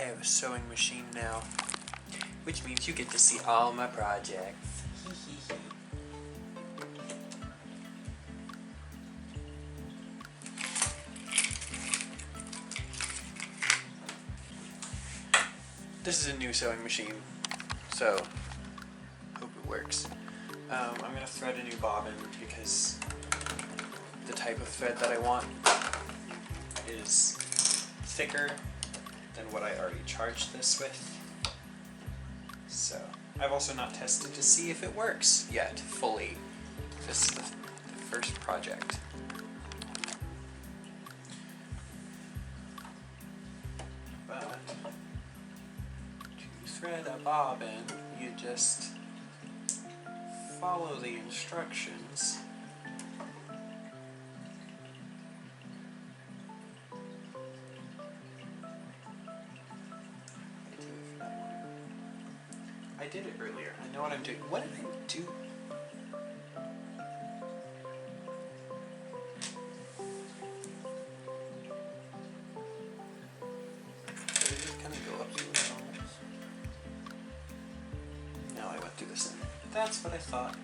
I have a sewing machine now, which means you get to see all my projects. This is a new sewing machine, so hope it works. I'm going to thread a new bobbin because the type of thread that I want is thicker than what I already charged this with. So I've also not tested to see if it works yet fully. This is the first project. But to thread a bobbin, you just follow the instructions. I did it earlier. I know what I'm doing. What did I do? Did it just kind of go up to the normals? No, I went through the center. That's what I thought.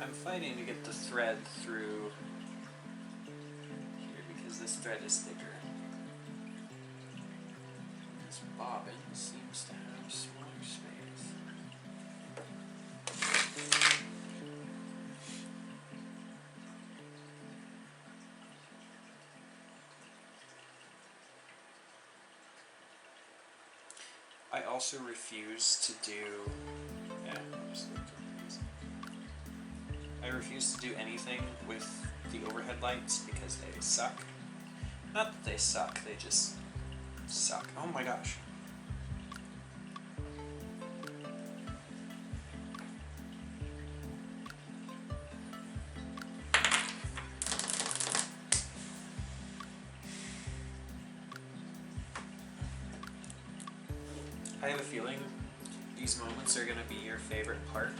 I'm fighting to get the thread through here because this thread is thicker. This bobbin seems to have smaller space. I also refuse to do I refuse to do anything with the overhead lights because they suck. Not that they suck, they just suck. Oh my gosh. I have a feeling these moments are going to be your favorite part.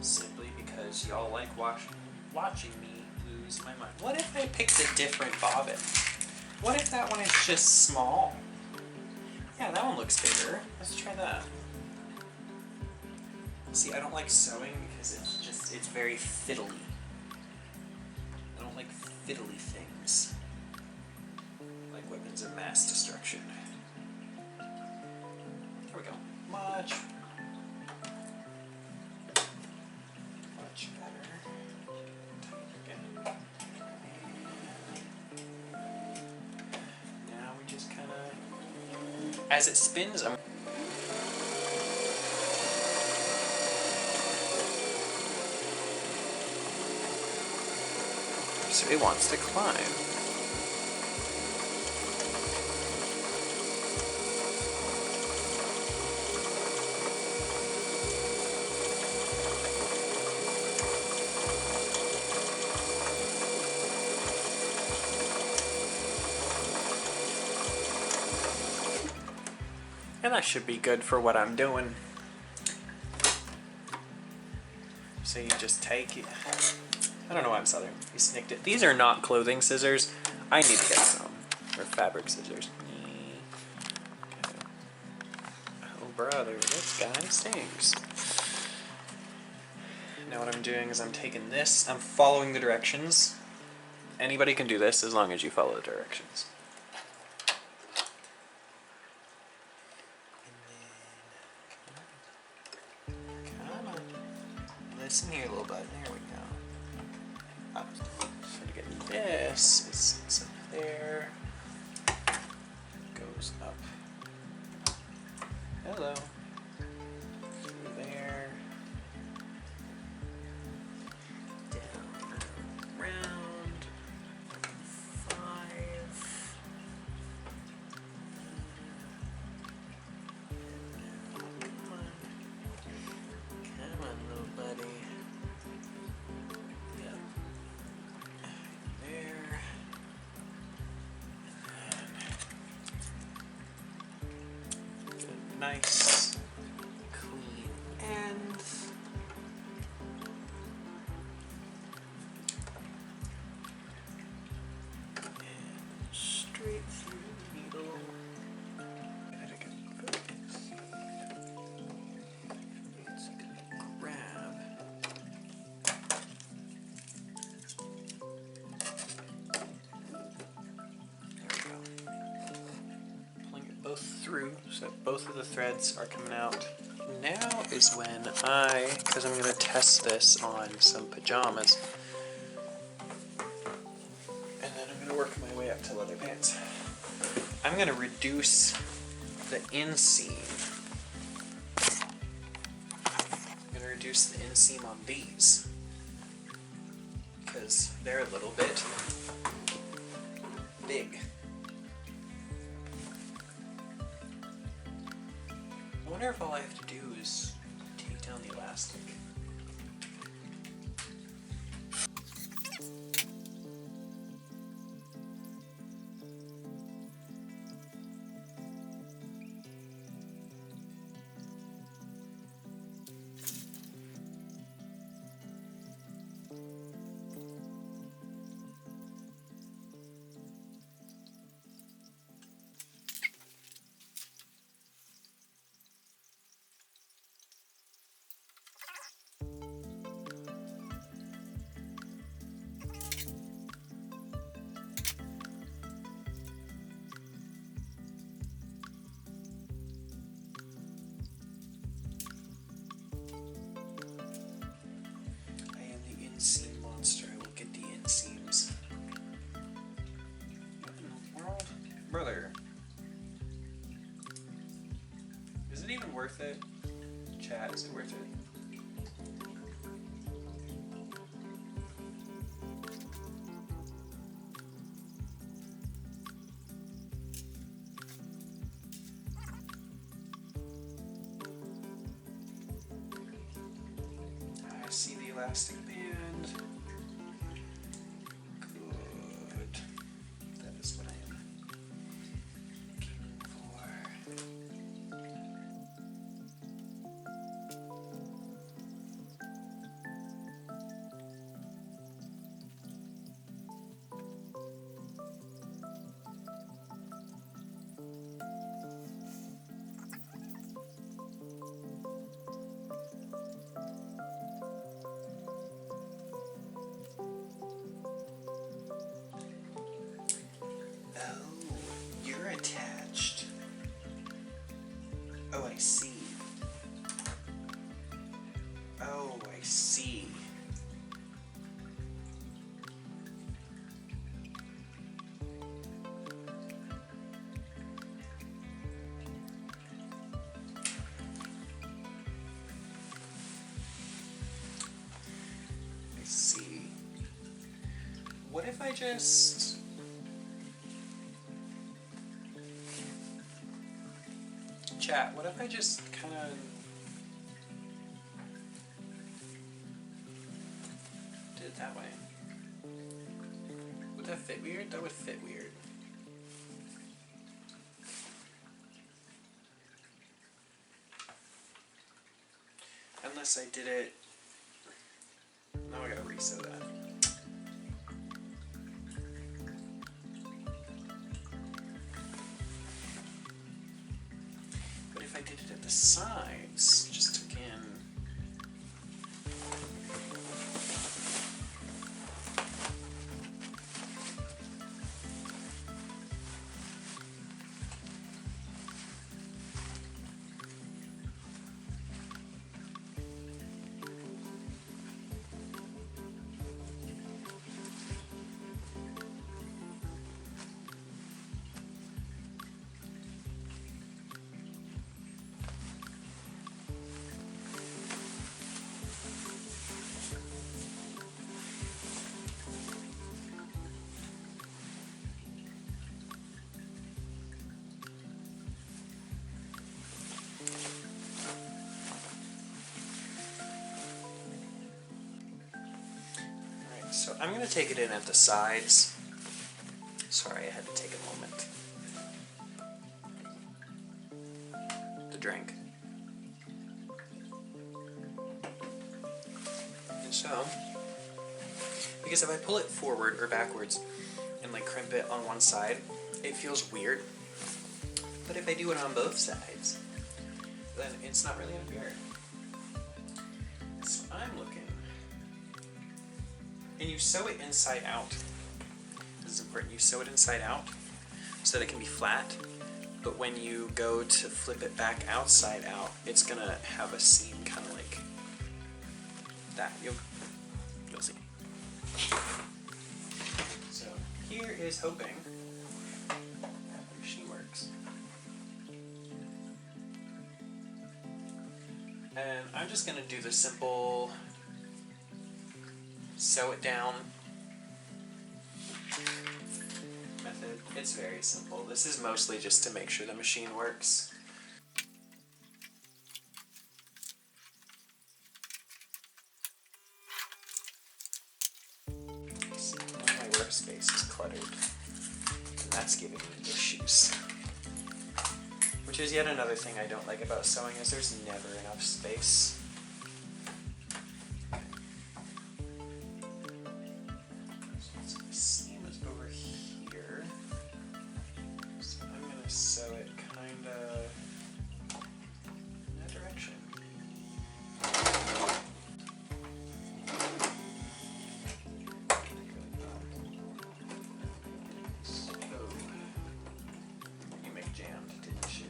Simply because y'all like watching me lose my mind. What if I picked a different bobbin? What if that one is just small? Yeah, that one looks bigger. Let's try that. See, I don't like sewing because it's very fiddly. I don't like fiddly things. Like weapons of mass destruction. There we go. Much as it spins, so it wants to climb. And that should be good for what I'm doing. So you just take it. I don't know why I'm southern. You snicked it. These are not clothing scissors. I need to get some. They're fabric scissors. Okay. Oh brother, this guy stinks. Now what I'm doing is I'm taking this. I'm following the directions. Anybody can do this as long as you follow the directions. Listen here, little bud. There we go. So to get this, it sits up there. Goes up. Hello. Through there. Down, round. 5. Come on, little buddy. nice, clean end. And straight through the needle. And I can focus. It's gonna grab. There we go. Pulling it both through so that both of the threads are coming out. Now is when because I'm going to test this on some pajamas, and then I'm going to work my way up to leather pants. I'm going to reduce the inseam. I'm going to reduce the inseam on these because they're a little bit big. I wonder if all I have to do is take down the elastic. Inseam monster. I will get the inseams. What in the world? Brother. Is it even worth it? Chat, is it worth it? I see the elastic band. Good. That is what I am looking for. Attached. Oh, I see. Oh, I see. I see. What if I just... Chat, what if I just kind of did it that way? Would that fit weird? That would fit weird. Unless I did it... Now I gotta resew that. If I did it at the sides, just took in So I'm going to take it in at the sides. Sorry, I had to take a moment. The drink. And so, because if I pull it forward or backwards and like crimp it on one side, it feels weird. But if I do it on both sides, then it's not really unfair. So I'm looking. And you sew it inside out. This is important. You sew it inside out so that it can be flat. But when you go to flip it back outside out, it's gonna have a seam kind of like that. You'll see. So here is hoping the machine works. And I'm just gonna do the simple sew it down method. It's very simple. This is mostly just to make sure the machine works. My workspace is cluttered, and that's giving me issues. Which is yet another thing I don't like about sewing, is there's never enough space. So the seam is over here. So I'm gonna sew it kinda in that direction. You make jammed, didn't you?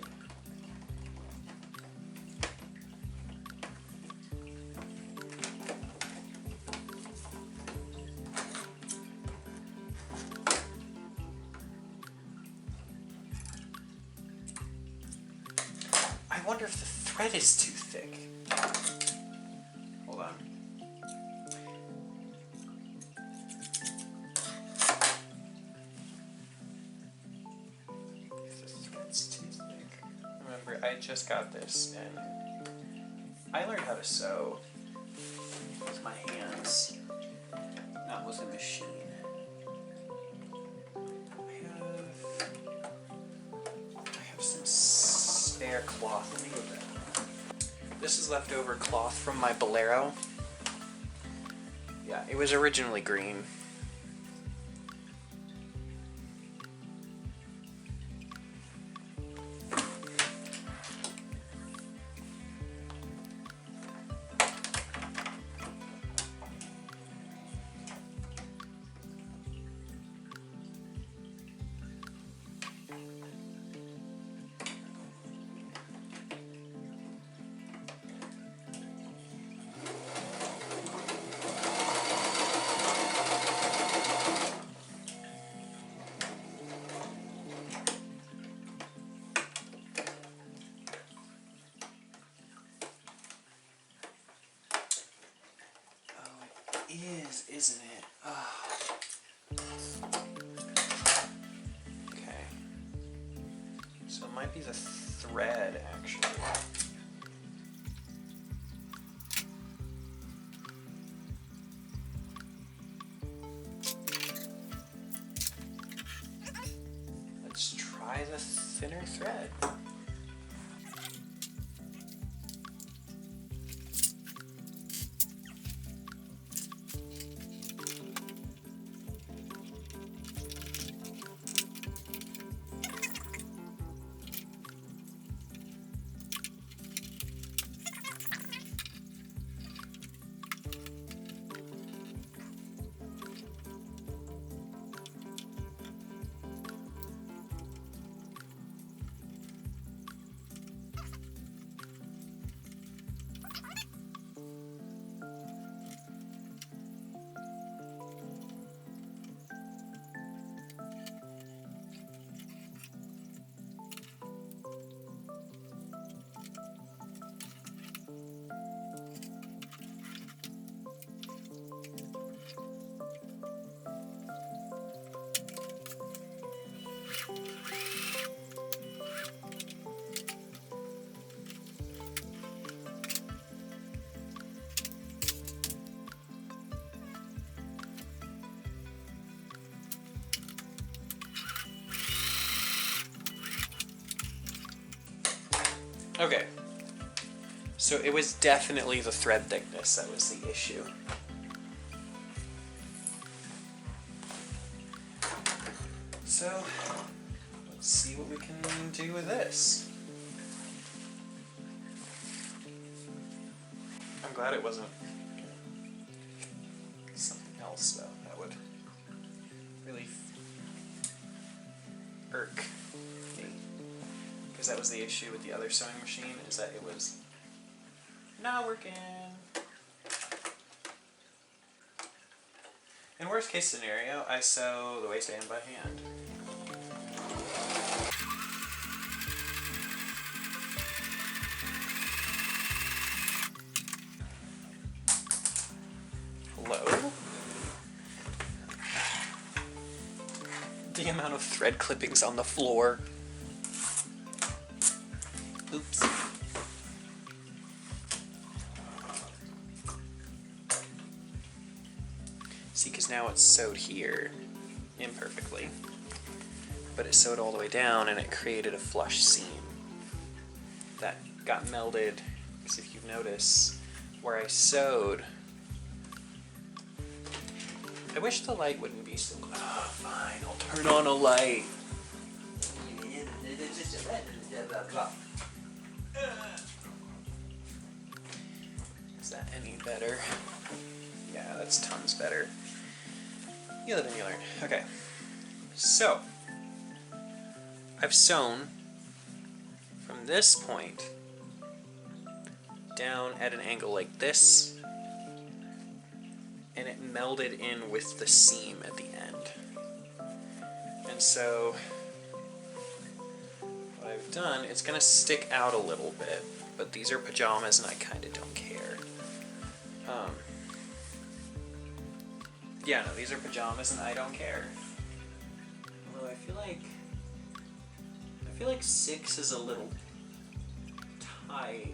I wonder if the thread is too thick. Hold on. If the thread's too thick. Remember, I just got this and I learned how to sew with my hands, not with a machine. I have some spare cloth. Let me go grab that. This is leftover cloth from my bolero. Yeah, it was originally green. Isn't it? Oh. Okay. So it might be the thread, actually. Let's try the thinner thread. Okay. So it was definitely the thread thickness that was the issue. So let's see what we can do with this. I'm glad it wasn't something else though. That would really irk me. Because that was the issue with the other sewing machine, is that it was not working. In worst case scenario, I sew the waistband by hand. Hello? The amount of thread clippings on the floor. Oops. See, because now it's sewed here imperfectly, but it sewed all the way down and it created a flush seam that got melded. Because if you notice where I sewed, I wish the light wouldn't be so. Oh, fine, I'll turn on a light. Is that any better? Yeah, that's tons better. You live and you learn. Okay, so I've sewn from this point down at an angle like this, and it melded in with the seam at the end. And so what I've done, it's gonna stick out a little bit, but these are pajamas and I kinda don't care. Yeah, no, these are pajamas and I don't care. Although I feel like 6 is a little tight.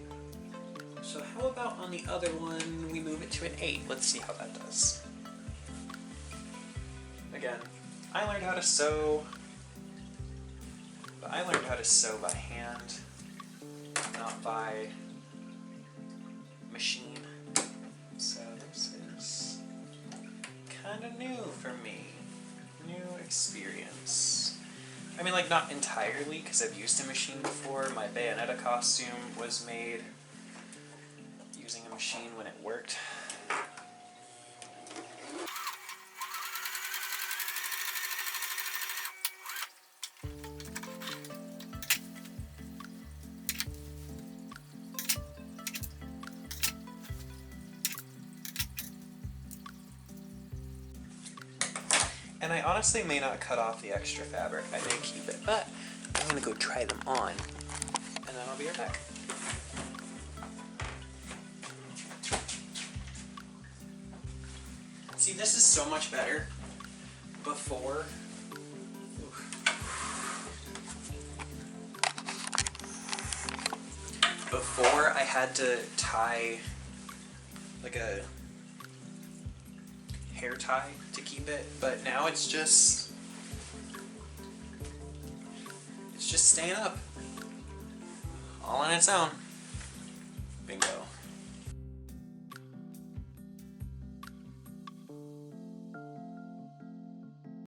So how about on the other one we move it to an 8? Let's see how that does. Again, I learned how to sew, but I learned how to sew by hand, not by machine. So this is kind of new for me. New experience. I mean, like, not entirely, because I've used a machine before. My Bayonetta costume was made using a machine when it worked. And I honestly may not cut off the extra fabric. I may keep it, but I'm gonna go try them on, and then I'll be right back. See, this is so much better before. Before I had to tie like a hair tie to keep it, but now it's just staying up all on its own.